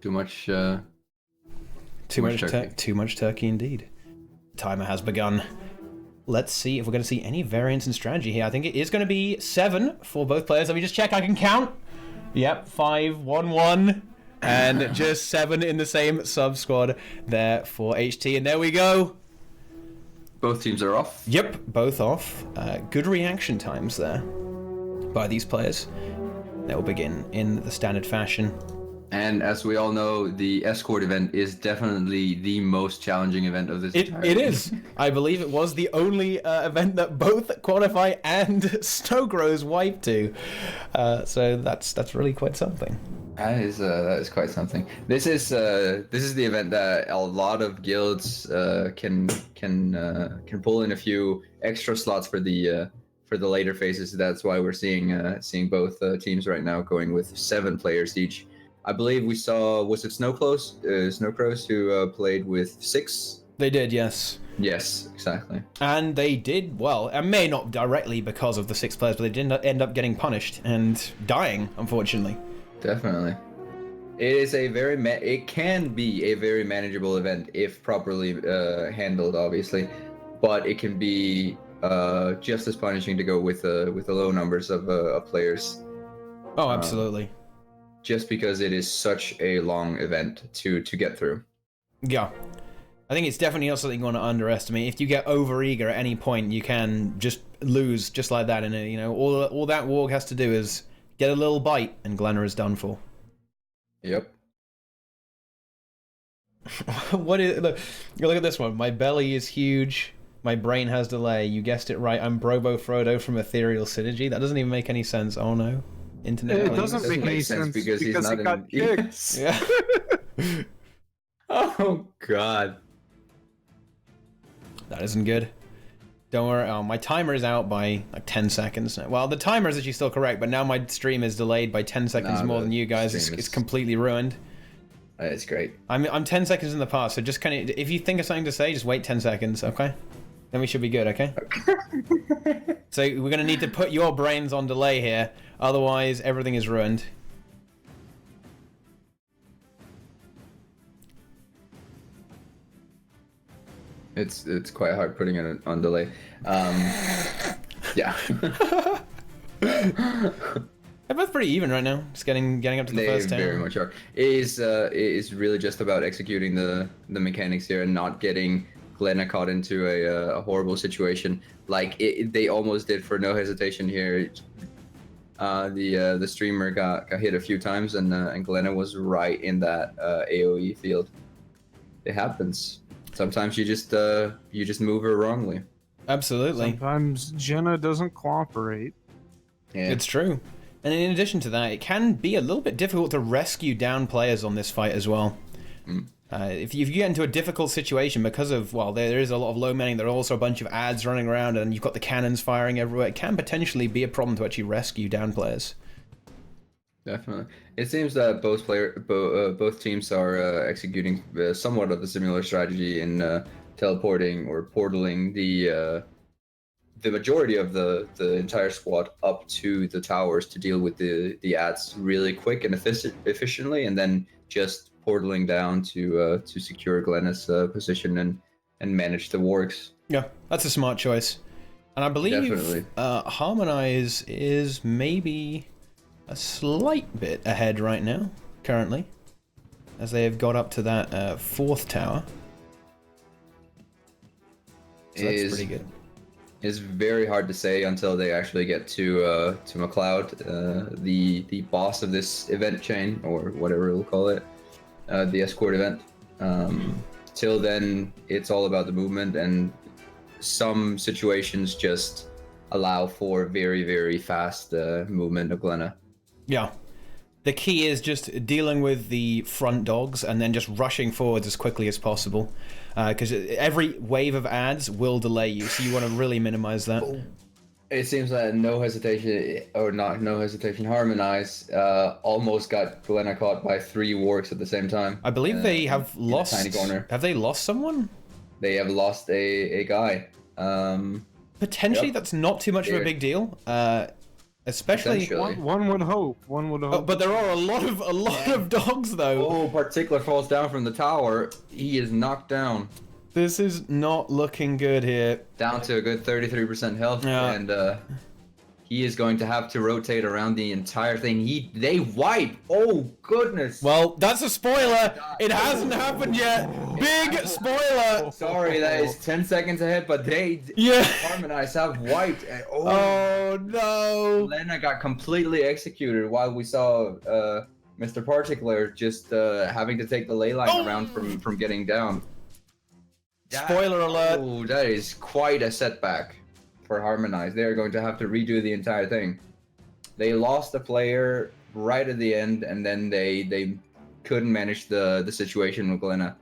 Too much. Too much turkey indeed. Timer has begun. Let's see if we're going to see any variance in strategy here. I think it is going to be 7 for both players. Let me just check. I can count. Yep, 5, 1, 1. And just 7 in the same sub-squad there for HT. And there we go. Both teams are off. Yep, both off. Good reaction times there by these players. They will begin in the standard fashion. And as we all know, the Escort event is definitely the most challenging event of this entire It is. I believe it was the only event that both Qualify and Snowgrows wiped to. So that's really quite something. That is quite something. This is the event that a lot of guilds can pull in a few extra slots for the later phases. That's why we're seeing both teams right now going with 7 players each. I believe we saw, was it Snowcrows who played with 6? They did, yes. Yes, exactly. And they did well. And may not directly because of the 6 players, but they did end up getting punished and dying, unfortunately. Definitely. It can be a very manageable event if properly handled, obviously, but it can be just as punishing to go with the low numbers of players. Oh, absolutely. Just because it is such a long event to get through. Yeah. I think it's definitely not something you want to underestimate. If you get overeager at any point, you can just lose just like that. And all that Warg has to do is get a little bite, and Glenna is done for. Yep. Look at this one. My belly is huge. My brain has delay. You guessed it right. I'm Brobo Frodo from Ethereal Synergy. That doesn't even make any sense. Oh no. Internet. It doesn't make any sense because he got kicked. Yeah. Oh god. That isn't good. Don't worry. Oh, my timer is out by like 10 seconds now. Well, the timer is actually still correct, but now my stream is delayed by 10 seconds more than you guys. It's completely ruined. It's great. I'm 10 seconds in the past, so just kind of, if you think of something to say, just wait 10 seconds, okay? Then we should be good, okay? So we're gonna need to put your brains on delay here, otherwise everything is ruined. It's quite hard putting it on delay. Yeah. They're both pretty even right now. Just getting up to the first 10. They very much are. It is really just about executing the mechanics here and not getting Glenna caught into a horrible situation like they almost did for No Hesitation here. The streamer got hit a few times and Glenna was right in that AoE field. It happens. Sometimes you just move her wrongly. Absolutely. Sometimes Jenna doesn't cooperate. Yeah. It's true. And in addition to that, it can be a little bit difficult to rescue down players on this fight as well. If you get into a difficult situation because of, well, there is a lot of low manning, there are also a bunch of ads running around, and you've got the cannons firing everywhere, it can potentially be a problem to actually rescue down players. Definitely. It seems that both teams are executing somewhat of a similar strategy in teleporting or portaling the majority of the entire squad up to the towers to deal with the ads really quick and efficiently, and then just portaling down to secure Glenna's position and manage the wargs. Yeah, that's a smart choice. And I believe Harmonise is maybe a slight bit ahead right now, currently, as they have got up to that 4th tower. So that's pretty good. It's very hard to say until they actually get to McLeod, the boss of this event chain, or whatever we'll call it, the Escort event. Till then, it's all about the movement, and some situations just allow for very, very fast movement of Glenna. Yeah. The key is just dealing with the front dogs and then just rushing forwards as quickly as possible. Because every wave of ads will delay you, so you want to really minimize that. It seems that No Hesitation, or not No Hesitation, Harmonise almost got Glenna caught by 3 wargs at the same time. I believe they have lost... tiny corner. Have they lost someone? They have lost a guy. Potentially, Yep. that's not too much of a big deal. Especially one would hope. One would hope. but there are a lot of dogs though. Oh, Particular falls down from the tower. He is knocked down. This is not looking good here. Down to a good 33% health, and he is going to have to rotate around the entire thing. They wipe. Oh goodness. Well, that's a spoiler. It hasn't happened yet. Big spoiler. Sorry, that is 10 seconds ahead, but Harmonise have wiped. Oh no. Lena got completely executed while we saw Mr. Particular just having to take the ley line around from getting down. Spoiler alert. Oh, that is quite a setback for Harmonise. They are going to have to redo the entire thing. They lost a player right at the end, and then they couldn't manage the situation with Glenna.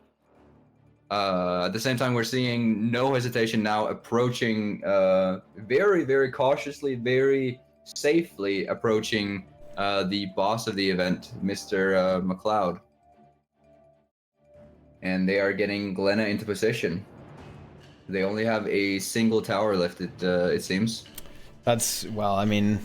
At the same time, we're seeing No Hesitation now approaching very, very cautiously, very safely approaching the boss of the event, Mr. McLeod. And they are getting Glenna into position. They only have a single tower left, it seems. That's, well, I mean,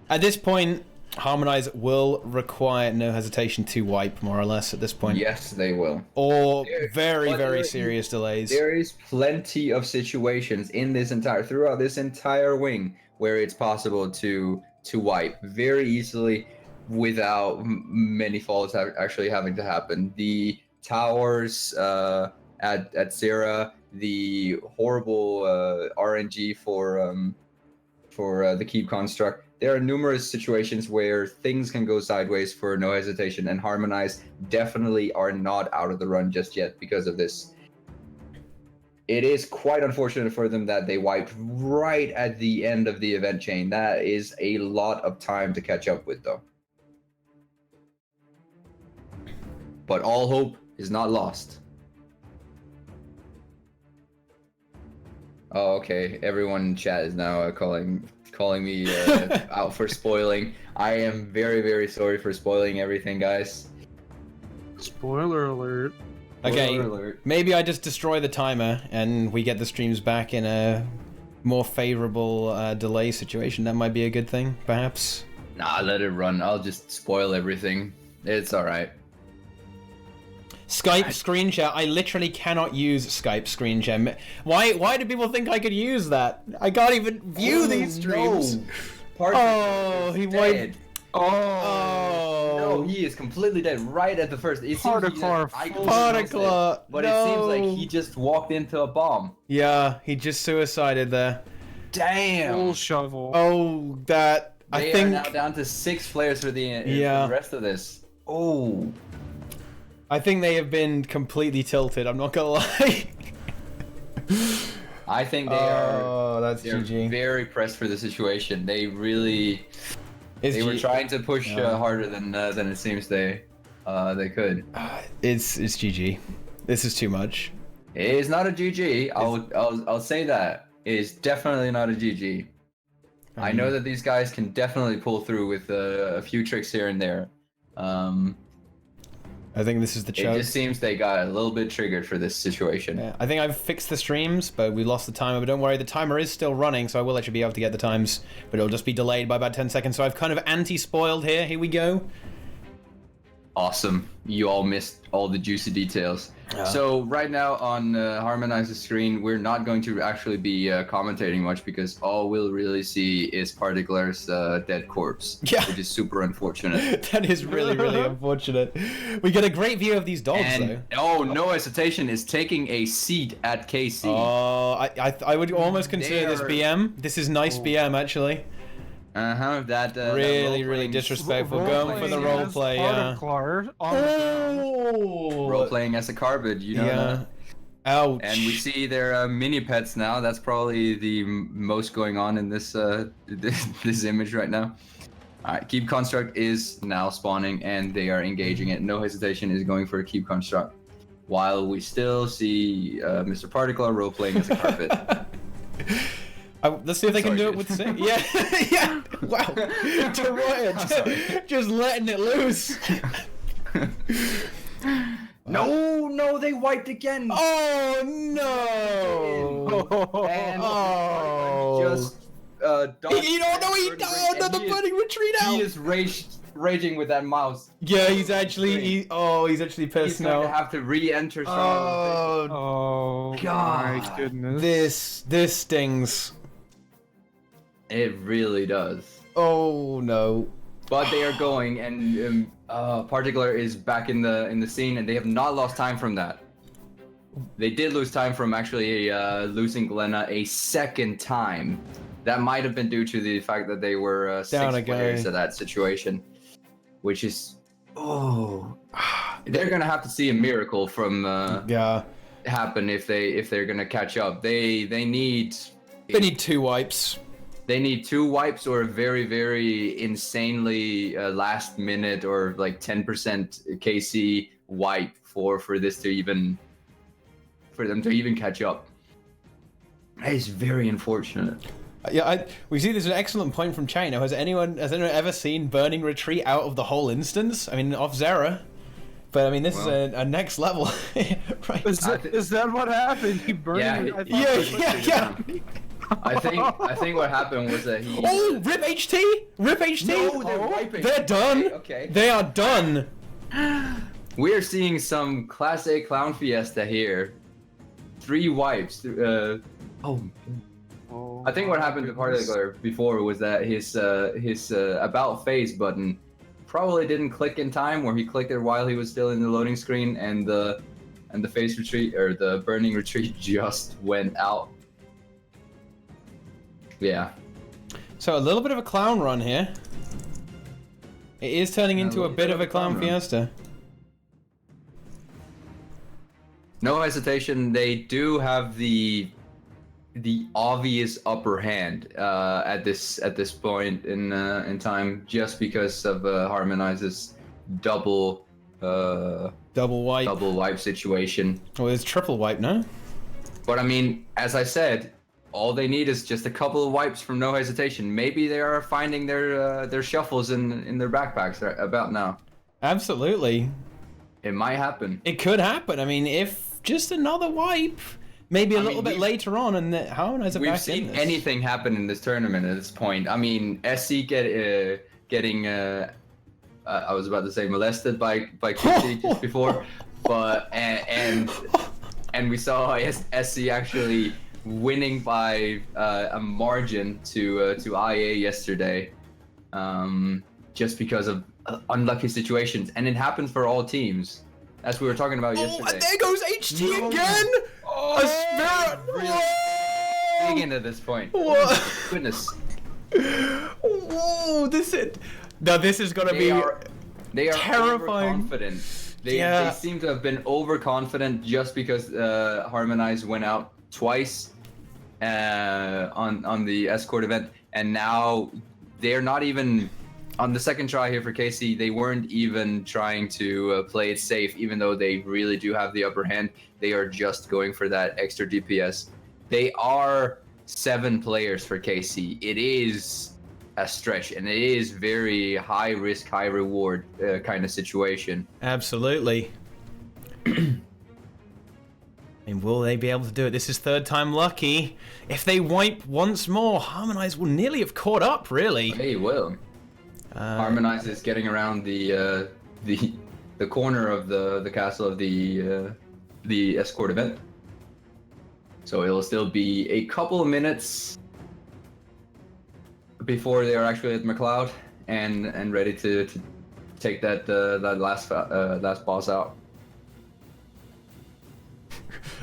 at this point, Harmonise will require No Hesitation to wipe, more or less, at this point. Yes, they will. Or very serious delays. There is plenty of situations throughout this entire wing where it's possible to wipe very easily without many falls actually having to happen. The towers at Sarah, the horrible RNG for the keep construct. There are numerous situations where things can go sideways for No Hesitation, and Harmonise definitely are not out of the run just yet because of this. It is quite unfortunate for them that they wiped right at the end of the event chain. That is a lot of time to catch up with, though. But all hope is not lost. Oh, okay. Everyone in chat is now calling me out for spoiling. I am very sorry for spoiling everything, guys. Spoiler alert. Okay, Spoiler alert. Maybe I just destroy the timer and we get the streams back in a more favorable delay situation. That might be a good thing, perhaps. Nah, let it run. I'll just spoil everything. It's alright. Skype screen share. I literally cannot use Skype screen share. Why do people think I could use that? I can't even view these streams. No. He wiped. No, he is completely dead right at the first. Particular. But it seems like he just walked into a bomb. Yeah, he just suicided there. Damn. Full shovel. Oh, that. They are now down to 6 players for the rest of this. Oh. I think they have been completely tilted, I'm not gonna lie. I think they are. Oh, that's GG. Very pressed for the situation. They really. They were trying to push harder than it seems they could. It's GG. This is too much. It is not a GG. I'll say that. It is definitely not a GG. I know that these guys can definitely pull through with a few tricks here and there. I think this is the choke. It just seems they got a little bit triggered for this situation. Yeah, I think I've fixed the streams, but we lost the timer. But don't worry, the timer is still running, so I will actually be able to get the times, but it'll just be delayed by about 10 seconds. So I've kind of anti-spoiled here. Here we go. Awesome. You all missed all the juicy details. So right now on Harmonise's screen, we're not going to actually be commentating much because all we'll really see is Particular's dead corpse, which is super unfortunate. That is really unfortunate. We get a great view of these dogs, though. Oh, No Hesitation is taking a seat at KC. Oh, I would almost consider this BM. This is nice BM, actually. That really disrespectful. Going for the roleplay, role playing as a carbid, you know. Yeah. Ouch. And we see their mini pets now. That's probably the most going on in this this image right now. All right, keep construct is now spawning, and they are engaging it. No Hesitation is going for a keep construct, while we still see Mr. Particular role playing as a carpet. Let's see if they can do it with the same. Yeah, yeah. Wow. Just letting it loose. No, they wiped again. Oh no! And just Another burning retreat out. He is raging with that mouse. Yeah, he's actually pissed He's going to now. have to re-enter Stronghold. Oh, God. my goodness. This stings. It really does. Oh no. But they are going, and Particular is back in the scene, and they have not lost time from that. They did lose time from actually losing Glenna a second time. That might have been due to the fact that they were 6 players at that situation, which is they're gonna have to see a miracle from happen if they're gonna catch up. They need 2 wipes. They need 2 wipes or a very, very insanely last minute or like 10% KC wipe for this to even for them to even catch up. It's very unfortunate. Yeah, we see there's an excellent point from China. Has anyone ever seen Burning Retreat out of the whole instance? I mean, off Zera. But I mean, this is a next level, right? Is that what happened? He burned. Yeah. I think what happened was that he. Oh, rip HT! Rip HT! No, they're wiping. They're done. Okay. They are done. We're seeing some Class A clown fiesta here. 3 wipes. I think what happened to Particular before was that his about face button probably didn't click in time, or he clicked it while he was still in the loading screen, and the face retreat or the burning retreat just went out. Yeah. So a little bit of a clown run here. It is turning into a bit of a clown fiesta. No hesitation. They do have the obvious upper hand at this point in time, just because of Harmonise's double wipe situation. Oh, it's triple wipe now. But I mean, as I said, all they need is just a couple of wipes from No Hesitation. Maybe they are finding their shuffles in their backpacks about now. Absolutely. It might happen. It could happen. I mean, if just another wipe, maybe a little bit later on, and Harmonise are back in this. We've seen anything happen in this tournament at this point. I mean, SC getting I was about to say molested by QC just before, but and we saw SC actually winning by a margin to IA yesterday, just because of unlucky situations, and it happens for all teams, as we were talking about yesterday. Oh, and there goes HT again! A spirit! Really big into this point. What? Goodness. Whoa! This is gonna be. They are terrifying. Overconfident. They seem to have been overconfident just because Harmonise went out twice on the Escort event, and now they're not even on the second try here for KC. They weren't even trying to play it safe, even though they really do have the upper hand. They are just going for that extra DPS. They are 7 players for KC. It is a stretch, and it is very high risk, high reward kind of situation. Absolutely. And will they be able to do it? This is 3rd time lucky. If they wipe once more, Harmonise will nearly have caught up, really. They will. Harmonise is getting around the corner of the castle of the Escort event. So it'll still be a couple of minutes before they are actually at McLeod and ready to take that last boss out.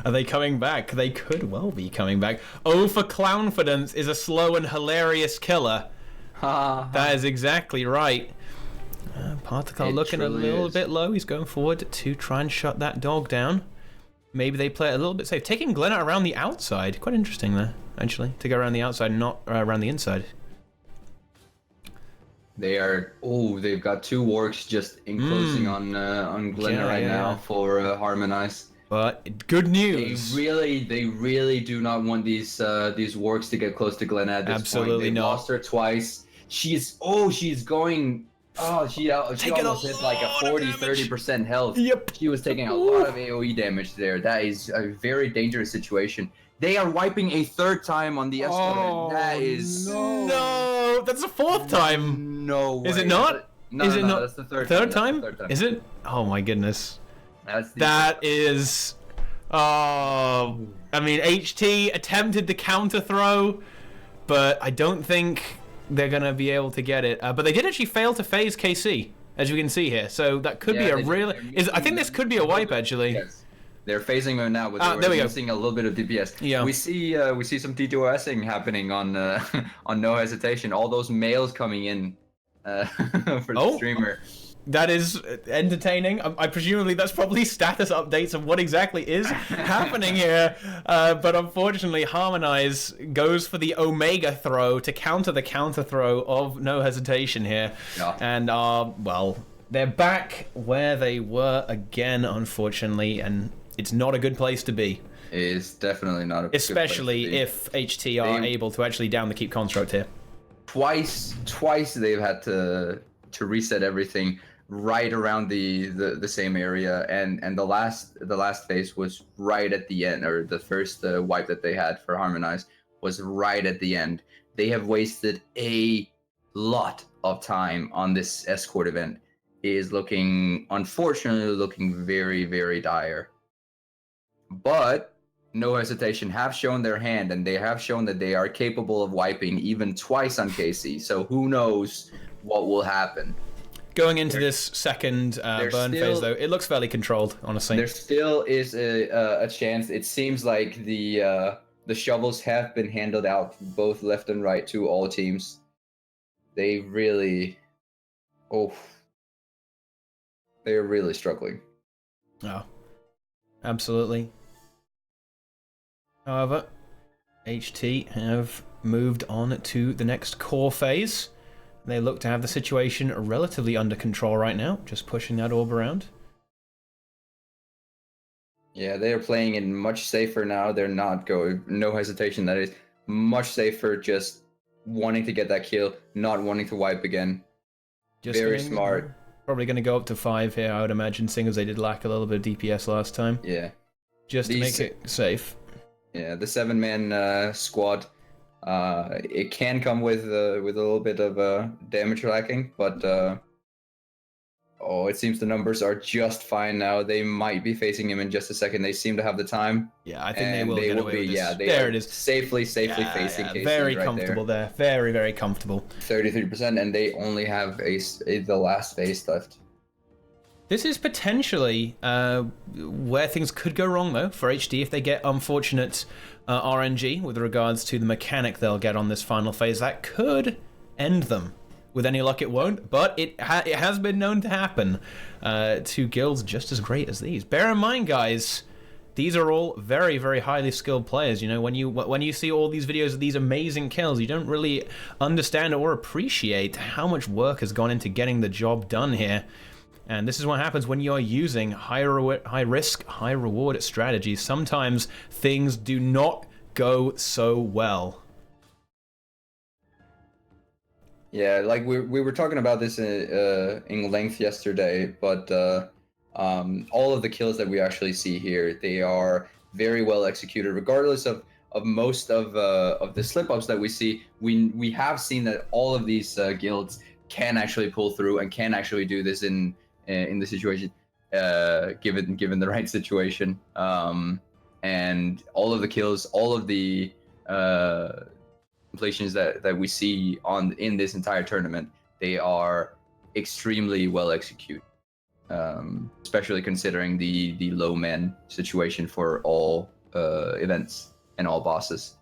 Are they coming back? They could well be coming back. Oh, for Clownfidence is a slow and hilarious killer. That is exactly right. Particle looking a little bit low. He's going forward to try and shut that dog down. Maybe they play it a little bit safe. Taking Glenna around the outside. Quite interesting there, actually. To go around the outside, not around the inside. They are. Oh, they've got 2 wargs just enclosing on Glenna now for Harmonise. But good news. They really do not want these wargs to get close to Glenna at this point. They've lost her twice. She's going Oh, she almost hit like a 40-30% health. Yep. She was taking a lot of AoE damage there. That is a very dangerous situation. They are wiping a third time on the Escort. Oh, That is No, that's the fourth time. no way. Is it not? No, is it no, not? that's the third time. That's the third time. Is it? Oh my goodness. That is. Oh, I mean, HT attempted the counter throw, but I don't think they're gonna be able to get it. But they did actually fail to phase KC, as you can see here. So that could be a real. I think this could be a wipe actually. Yes. They're phasing him now, but there we go. missing a little bit of DPS. Yeah. We see some DDoSing happening on on No Hesitation. All those mails coming in for the streamer. That is entertaining. I presumably that's probably status updates of what exactly is happening here. But unfortunately, Harmonise goes for the Omega throw to counter the counter throw of No Hesitation here. Yeah. And well, they're back where they were again, unfortunately, and it's not a good place to be. It is definitely not a especially good place if HT are able to actually down the keep construct here. Twice they've had to reset everything right around the same area, and the last phase was right at the end, or the first wipe that they had for Harmonise was right at the end. They have wasted a lot of time on this Escort event. It is unfortunately looking very, very dire. But No Hesitation have shown their hand, and they have shown that they are capable of wiping even twice on KC. So who knows what will happen. Going into this second burn phase, though, it looks fairly controlled, honestly. There still is a chance. It seems like the shovels have been handed out both left and right to all teams. They really, they're really struggling. Oh, absolutely. However, HT have moved on to the next core phase. They look to have the situation relatively under control right now, just pushing that orb around. Yeah, they are playing it much safer now. They're not going, No Hesitation, that is much safer, just wanting to get that kill, not wanting to wipe again. Just very smart. Probably going to go up to 5 here, I would imagine, seeing as they did lack a little bit of DPS last time. Yeah. Just to make it safe. Yeah, the 7-man squad, it can come with a little bit of damage lacking, but it seems the numbers are just fine now. They might be facing him in just a second. They seem to have the time. Yeah, I think they will get away with this. Yeah, there it is. Safely facing KC very right comfortable there. Very, very comfortable. 33%, and they only have the last phase left. This is potentially where things could go wrong, though, for HD if they get unfortunate RNG with regards to the mechanic they'll get on this final phase. That could end them. With any luck, it won't, but it has been known to happen to guilds just as great as these. Bear in mind, guys, these are all very, very highly skilled players. You know, when you see all these videos of these amazing kills, you don't really understand or appreciate how much work has gone into getting the job done here. And this is what happens when you're using high risk, high reward strategies. Sometimes things do not go so well. Yeah, like we were talking about this in length yesterday, but all of the kills that we actually see here, they are very well executed, regardless of most of the slip-ups that we see. We have seen that all of these guilds can actually pull through and can actually do this in the situation, given the right situation, and all of the kills, all of the completions that we see in this entire tournament, they are extremely well executed, especially considering the low man situation for all events and all bosses.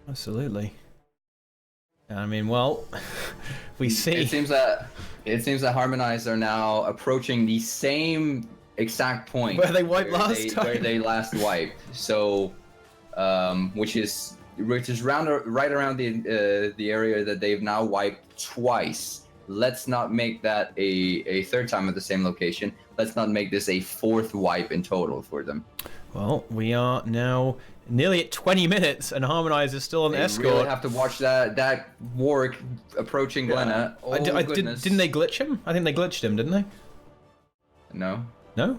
Absolutely. I mean, well, we see. It seems that Harmonise are now approaching the same exact point where they wiped last time. Where they last wiped. So, which is right around the area that they've now wiped twice. Let's not make that a third time at the same location. Let's not make this a fourth wipe in total for them. Well, we are now Nearly at 20 minutes, and Harmonise is still on They Escort. really have to watch that Warwick approaching Glenna. Oh, goodness. Didn't they glitch him? I think they glitched him, didn't they? No. No?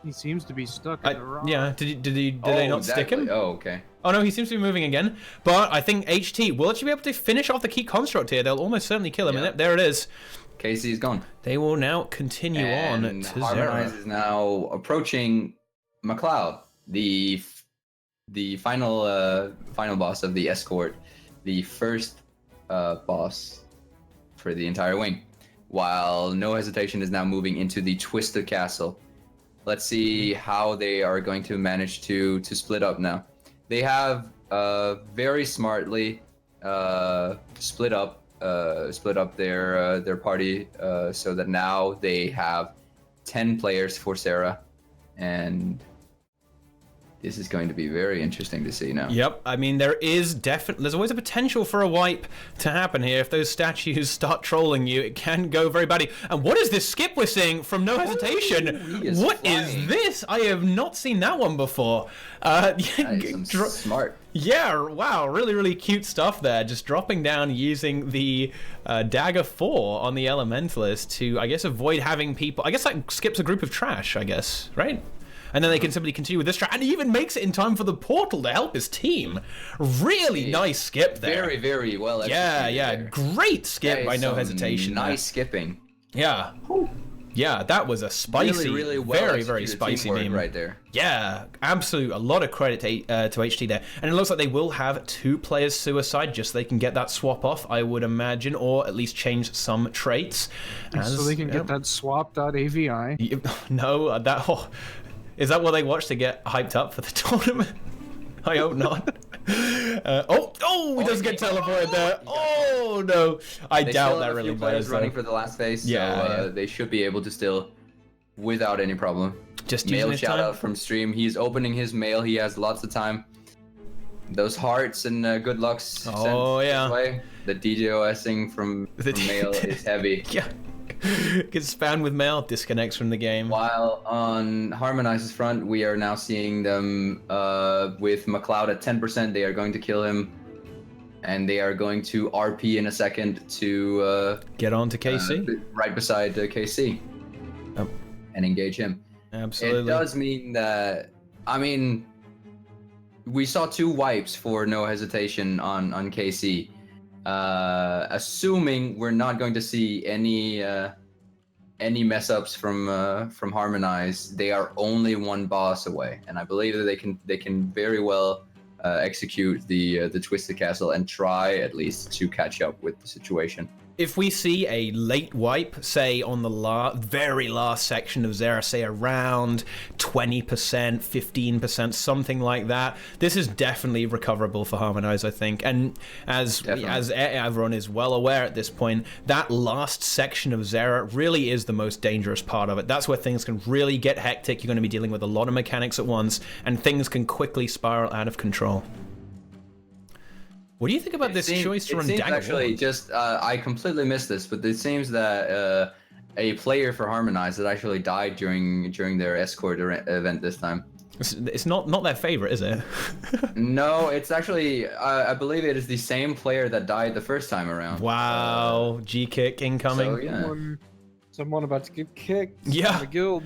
He seems to be stuck in the rock. Yeah, did they not stick him? Oh, okay. Oh no, he seems to be moving again. But I think HT will actually be able to finish off the key construct here. They'll almost certainly kill him. Yeah. And there it is. Casey's gone. They will now continue on to Harmonise Zero. is now approaching McLeod, the final boss of the Escort, the first boss for the entire wing. While No Hesitation is now moving into the Twisted Castle. Let's see how they are going to manage to split up now. They have very smartly split up their party so that now they have 10 players for Sarah, and this is going to be very interesting to see now. Yep, I mean there's always a potential for a wipe to happen here. If those statues start trolling you, it can go very badly. And what is this skip we're seeing from No Hesitation? What is this? I have not seen that one before. Smart. Yeah, wow, really, really cute stuff there. Just dropping down using the Dagger 4 on the Elementalist to, I guess, avoid having people... I guess that skips a group of trash, I guess, right? And then they can simply continue with this track, and he even makes it in time for the portal to help his team. Really nice skip there. Very, very well executed. Yeah, there. Great skip by No Hesitation. Nice skipping. Yeah. Yeah, that was a spicy, really well very spicy teamwork meme. right there. Yeah, absolute. A lot of credit to HT there. And it looks like they will have 2 players suicide just so they can get that swap off, I would imagine, or at least change some traits. So they can get that swap.avi. No, is that what they watch to get hyped up for the tournament? I hope not. He does get teleported there. Oh no, I doubt that really matters. Running for the last phase, so they should be able to still, without any problem. Just mail shout out from stream. He's opening his mail. He has lots of time. Those hearts and good lucks. Oh yeah. Way. The DDoSing from mail is heavy. Yeah. Gets spammed with mail, disconnects from the game. While on Harmonise's front, we are now seeing them with McLeod at 10%. They are going to kill him, and they are going to RP in a second to get on to KC, right beside KC, and engage him. Absolutely. It does mean that, I mean, we saw 2 wipes for No Hesitation on KC. Assuming we're not going to see any mess ups from Harmonise, they are only 1 boss away, and I believe that they can very well execute the Twisted Castle and try at least to catch up with the situation. If we see a late wipe, say on the very last section of Zera, say around 20%, 15%, something like that, this is definitely recoverable for Harmonise, I think. And as everyone is well aware at this point, that last section of Zera really is the most dangerous part of it. That's where things can really get hectic. You're going to be dealing with a lot of mechanics at once, and things can quickly spiral out of control. What do you think about this choice to run Dagger? Actually, I completely missed this, but it seems that a player for Harmonise that actually died during their Escort event this time. It's not their favorite, is it? No, it's actually I believe it is the same player that died the first time around. Wow, G-kick incoming. So, yeah. Someone about to get kicked. Yeah. From the guild.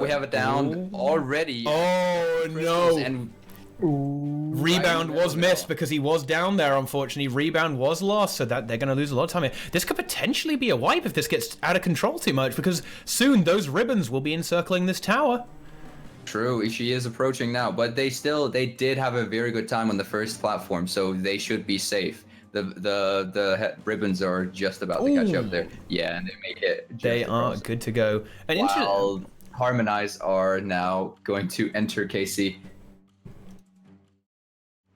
We have it down already. Oh no. And Rebound was missed because he was down there, unfortunately. Rebound was lost, so that they're going to lose a lot of time here. This could potentially be a wipe if this gets out of control too much, because soon those ribbons will be encircling this tower. True, she is approaching now, but they did have a very good time on the first platform, so they should be safe. The ribbons are just about to catch up there. Yeah, and they make it. They are good to go. And while Harmonise are now going to enter KC.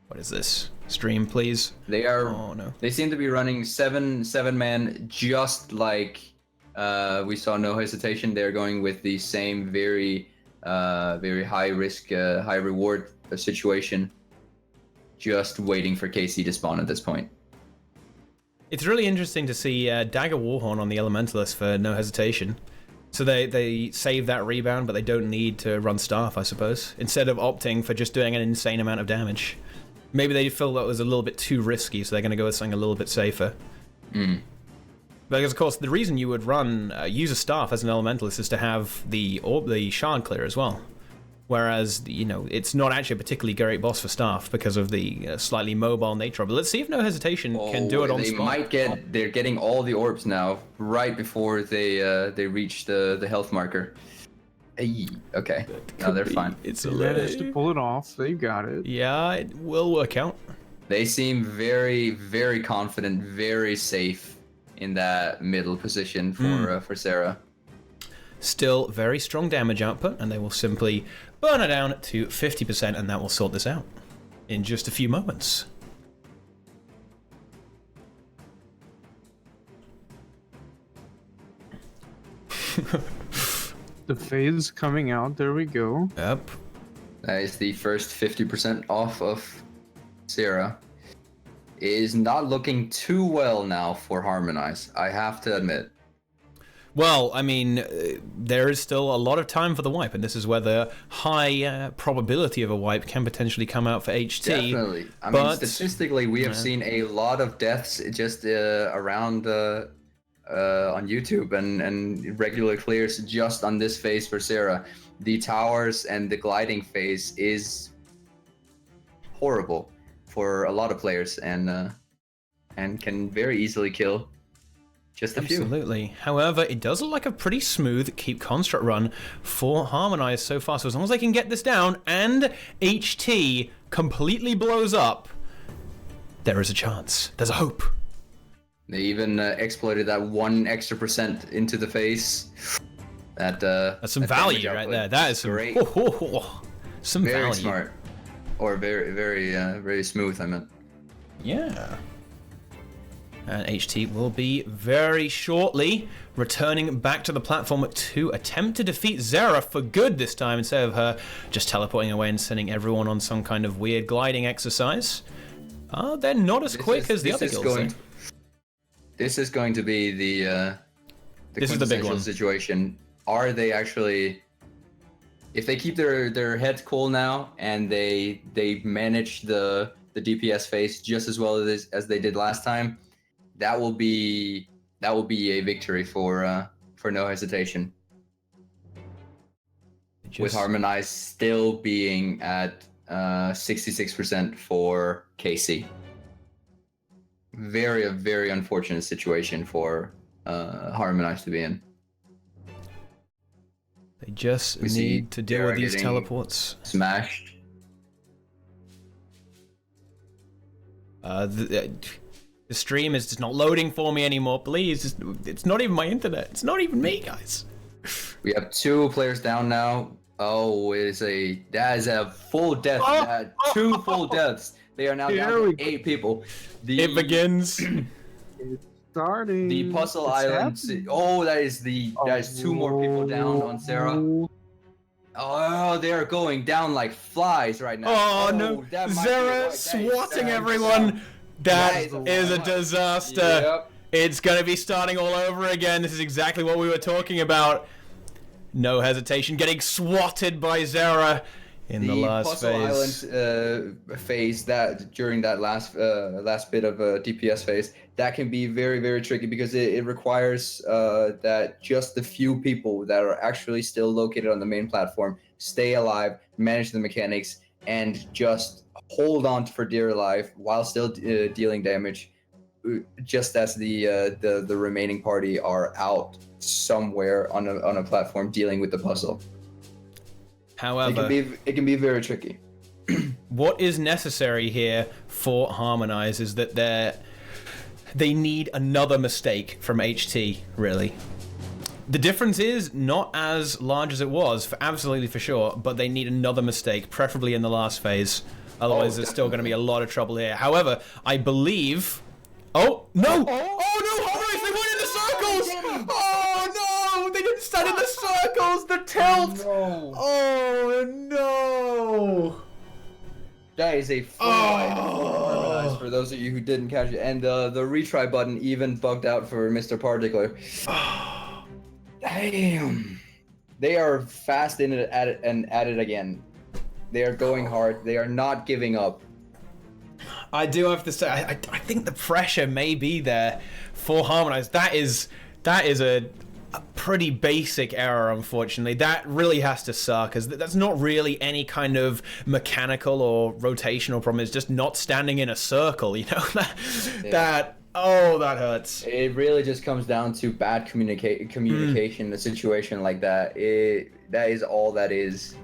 What is this? Stream, please. They are. Oh no. They seem to be running seven man, just like we saw No Hesitation. They're going with the same very high risk, high reward situation. Just waiting for KC to spawn at this point. It's really interesting to see Dagger Warhorn on the Elementalist for No Hesitation. So they save that rebound, but they don't need to run staff, I suppose, instead of opting for just doing an insane amount of damage. Maybe they feel that was a little bit too risky, so they're going to go with something a little bit safer. Because, of course, the reason you would use a staff as an elementalist is to have the shard clear as well. Whereas, it's not actually a particularly great boss for staff because of the slightly mobile nature of it. Let's see if No Hesitation can do it on spot. They're getting all the orbs now, right before they reach the health marker. Hey, okay, now they're fine. It's managed to pull it off. They got it. Yeah, it will work out. They seem very, very confident, very safe in that middle position for Sarah. Still very strong damage output, and they will simply burn it down to 50%, and that will sort this out in just a few moments. The phase coming out. There we go. Yep. That is the first 50% off of Sarah. It is not looking too well now for Harmonise, I have to admit. Well, I mean, there is still a lot of time for the wipe, and this is where the high probability of a wipe can potentially come out for HT. Definitely. I mean, statistically, we have seen a lot of deaths just around on YouTube and regular clears just on this phase for Sarah. The towers and the gliding phase is horrible for a lot of players and can very easily kill just a few. Absolutely. However, it does look like a pretty smooth keep construct run for Harmonise so far. So as long as they can get this down and HT completely blows up, there is a chance. There's a hope. They even exploited that 1 extra % into the face. That's some value right there. That is some great. Some very value. Smart. Or very, very, very smooth, I meant. Yeah. And HT will be very shortly returning back to the platform to attempt to defeat Zera for good this time, instead of her just teleporting away and sending everyone on some kind of weird gliding exercise. They're not as quick as the other guilds. This is going to be the quintessential situation. Are they actually... If they keep their heads cool now and they manage the DPS phase just as well as they did last time, that will be a victory for No Hesitation. With Harmonise still being at 66% for KC. Very, very unfortunate situation for Harmonise to be in. They just need to deal with these teleports. Smashed. The stream is just not loading for me anymore. Please, it's not even my internet. It's not even me, guys. We have 2 players down now. Oh, that is a full death. 2 full deaths. They are now down to 8 people. It begins. It's starting. The Puzzle Island. Oh, that is 2 more people down on Sarah. Oh, they are going down like flies right now. Oh no, Zera swatting everyone. That is a disaster. Yep. It's going to be starting all over again. This is exactly what we were talking about. No Hesitation getting swatted by Zera in the last phase. The Puzzle Island phase, that during that last bit of DPS phase, that can be very, very tricky because it requires that just the few people that are actually still located on the main platform stay alive, manage the mechanics, and just hold on for dear life while still dealing damage, just as the remaining party are out somewhere on a platform dealing with the puzzle. However, it can be very tricky. What is necessary here for Harmonise is that they need another mistake from HT, really. The difference is not as large as it was, absolutely for sure, but they need another mistake, preferably in the last phase. Otherwise, there's still going to be a lot of trouble here. However, I believe... Oh, no! Oh, no! Harmonise, they went in the circles! Oh, no! They didn't stand in the circles! The tilt! Oh, no! That is a full Harmonise for those of you who didn't catch it. And the retry button even bugged out for Mr. Particular. Damn. They are fast in it at it again. They are going hard. They are not giving up. I do have to say, I think the pressure may be there for Harmonise. That is a pretty basic error, unfortunately. That really has to suck, because that's not really any kind of mechanical or rotational problem. It's just not standing in a circle, you know? That hurts. It really just comes down to bad communication in a situation like that. That is all that is.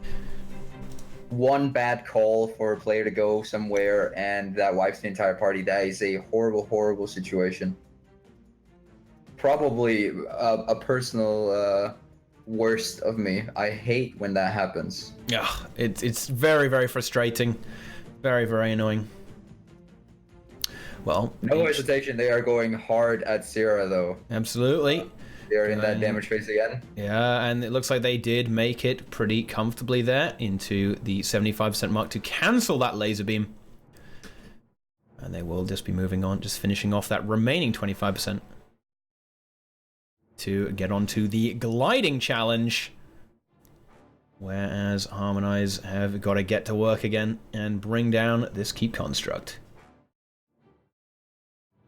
One bad call for a player to go somewhere and that wipes the entire party. That is a horrible, horrible situation. Probably a personal worst of me. I hate when that happens. Yeah, it's very, very frustrating. Very, very annoying. Well, no hesitation. They are going hard at Sierra, though. Absolutely. They're in that damage phase again. Yeah, and it looks like they did make it pretty comfortably there into the 75% mark to cancel that laser beam. And they will just be moving on, just finishing off that remaining 25% to get onto the gliding challenge. Whereas Harmonise have got to get to work again and bring down this keep construct.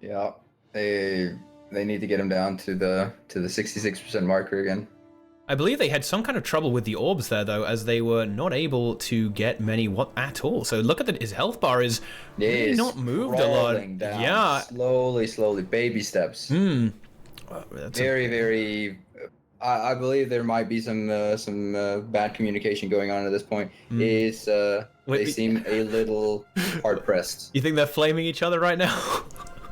Yeah, they need to get him down to the 66% marker again. I believe they had some kind of trouble with the orbs there, though, as they were not able to get many at all. So look at his health bar is really not moved a lot. Down, yeah, slowly, baby steps. Very. I believe there might be some bad communication going on at this point. They seem a little hard pressed. You think they're flaming each other right now?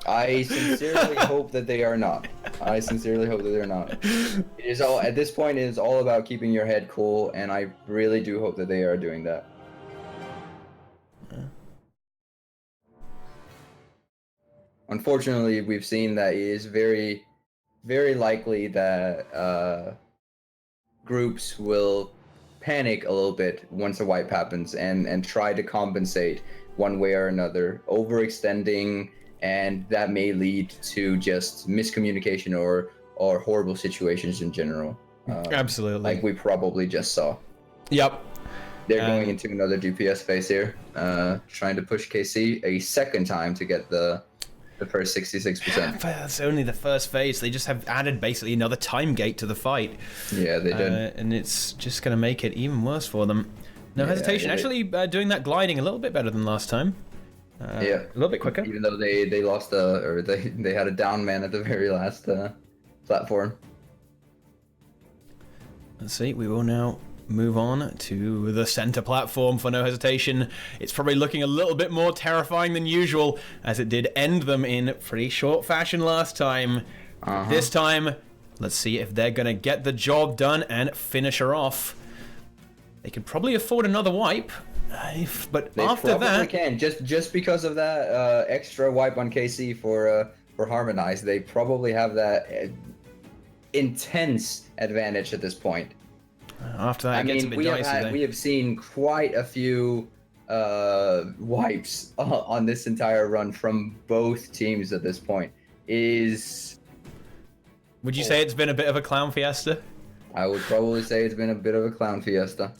I sincerely hope that they are not. It is all at this point. It is all about keeping your head cool, and I really do hope that they are doing that. Unfortunately, we've seen that it is very, very likely that groups will panic a little bit once a wipe happens and try to compensate one way or another, overextending. And that may lead to just miscommunication or horrible situations in general. Absolutely. Like we probably just saw. Yep. They're going into another DPS phase here, trying to push KC a second time to get the first 66%. That's only the first phase. They just have added basically another time gate to the fight. Yeah, they did. And it's just going to make it even worse for them. No hesitation. Actually, doing that gliding a little bit better than last time. A little bit quicker. Even though they lost they had a down man at the very last platform. Let's see, we will now move on to the center platform for no hesitation. It's probably looking a little bit more terrifying than usual, as it did end them in pretty short fashion last time. This time, let's see if they're going to get the job done and finish her off. They could probably afford another wipe. But they after that, can just because of that extra wipe on KC for Harmonise, they probably have that intense advantage at this point. After that, we have seen quite a few wipes on this entire run from both teams at this point. Would you say it's been a bit of a clown fiesta? I would probably say it's been a bit of a clown fiesta.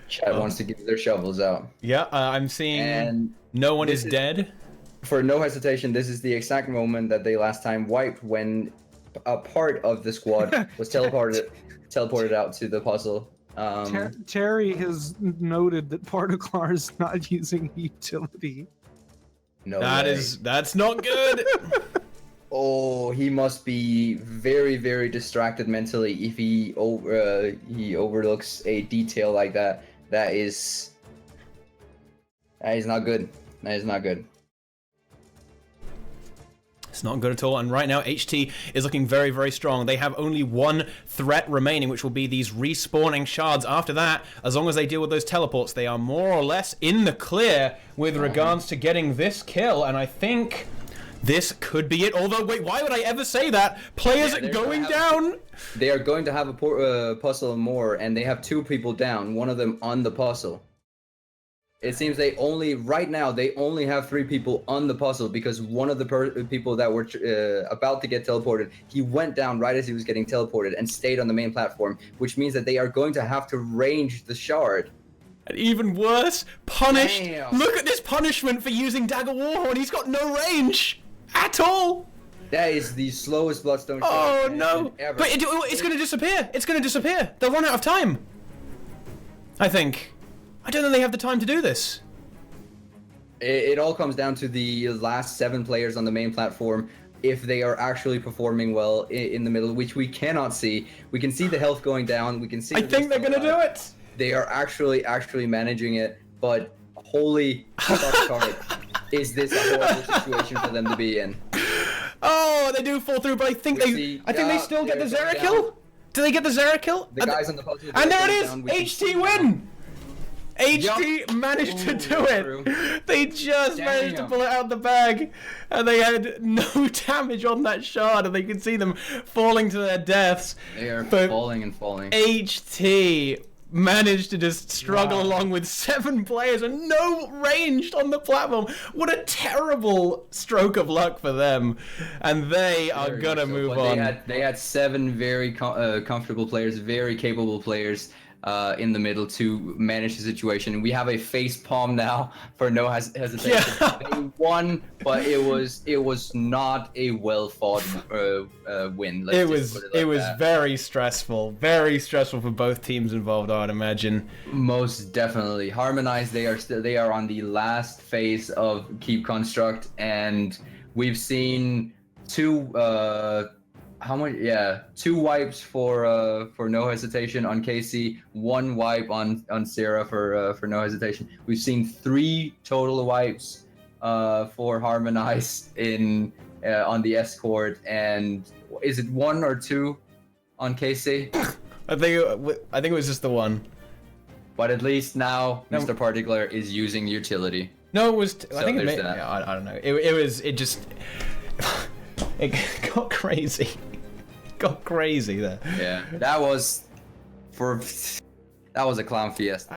Chat wants to give their shovels out. Yeah, I'm seeing and no one is dead. For no hesitation, this is the exact moment that they last time wiped when a part of the squad was teleported out to the puzzle. Terry has noted that Particlar is not using utility. No, that's not good. Oh, he must be very, very distracted mentally if he overlooks a detail like that. That is not good. That is not good. It's not good at all, and right now HT is looking very, very strong. They have only one threat remaining, which will be these respawning shards. After that, as long as they deal with those teleports, they are more or less in the clear with regards to getting this kill, and I think this could be it. Although, wait, why would I ever say that? Players are going down! They are going to have a puzzle more, and they have two people down, one of them on the puzzle. It seems right now they only have 3 people on the puzzle because one of the people that were about to get teleported, he went down right as he was getting teleported and stayed on the main platform, which means that they are going to have to range the shard. And even worse, punished. Damn. Look at this punishment for using Dagger Warhorn. He's got no range at all. That is the slowest Bloodstone Oh shard no! ever. But it's going to disappear. It's going to disappear. They'll run out of time. I think. I don't think they have the time to do this. It all comes down to the last 7 players on the main platform. If they are actually performing well in the middle, which we cannot see. We can see the health going down. We can see. I think they're going to do it. They are actually managing it, but holy fuck, is this a horrible situation for them to be in? Oh, they do fall through, but I think they still get the Zera kill. Do they get the Zera kill? The guys on the puzzle. And there it is. HT win. HT managed to do it. They just managed to pull it out the bag, and they had no damage on that shard, and they could see them falling to their deaths. They are falling and falling. HT managed to just struggle along with 7 players and no ranged on the platform. What a terrible stroke of luck for them. And they are gonna move on. They had 7 very comfortable players, very capable players in the middle to manage the situation. We have a face palm now for no hesitation. Yeah. They won, but it was not a well fought win. It was very stressful for both teams involved, I would imagine. Most definitely. Harmonise, they are on the last phase of Keep Construct, and we've seen 2 2 wipes for no hesitation on KC, 1 wipe on Sarah for no hesitation. We've seen 3 total wipes for Harmonise on the Escort, and is it 1 or 2 on KC? I think it was just the 1. But at least now Mr. Particular is using utility. No, it was. So I think there's that. I don't know. It just. It got crazy. Got crazy there. Yeah, that was a clown fiesta.